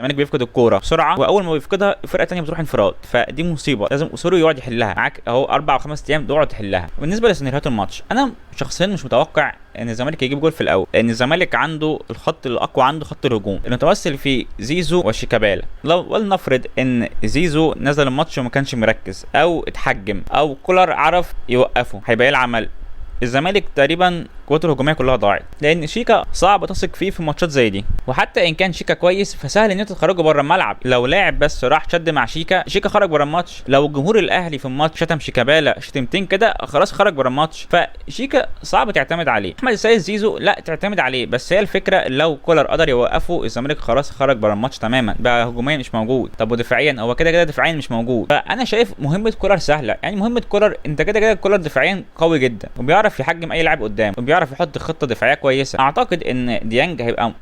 الزمالك بيفقد الكوره بسرعه، واول ما بيفقدها الفرقه الثانيه بتروح انفراد، فدي مصيبه لازم اسوريو يقعد يحلها معاك اهو 4 أو 5 ايام تقعد تحلها. بالنسبه لسيناريوهات الماتش انا شخصيا مش متوقع ان الزمالك يجيب جول في الاول، لان الزمالك عنده الخط الاقوى، عنده خط الهجوم المتمثل في زيزو وشيكابالا. لو ولنفرض ان زيزو نزل الماتش وما كانش مركز او اتحجم او كولر عرف يوقفه، هيبقى ايه العمل؟ الزمالك تقريبا قوته الهجوميه كلها ضاعت، لان شيكا صعب تثق فيه في ماتشات زي دي. وحتى ان كان شيكا كويس فسهل ان انت تخرجه بره الملعب. لو لاعب بس راح شد مع شيكا خرج بره الماتش. لو الجمهور الاهلي في الماتش شتم شيكابالا شتمتين كده خلاص خرج بره الماتش. فشيكا صعب تعتمد عليه. احمد السيد زيزو لا تعتمد عليه، بس هي الفكره لو كولر قدر يوقفه الزمالك خلاص خرج بره الماتش تماما، بقى هجوميا مش موجود. طب ودفاعيا هو كده كده دفاعيا مش موجود. فانا شايف مهمه كولر سهله، يعني مهمه كولر انت كده كده كولر دفاعيا قوي جدا وبيعرف يحجم اي لاعب قدام وبيعرف يحط خطه دفاعيه كويسه. اعتقد ان ديانج هيبقى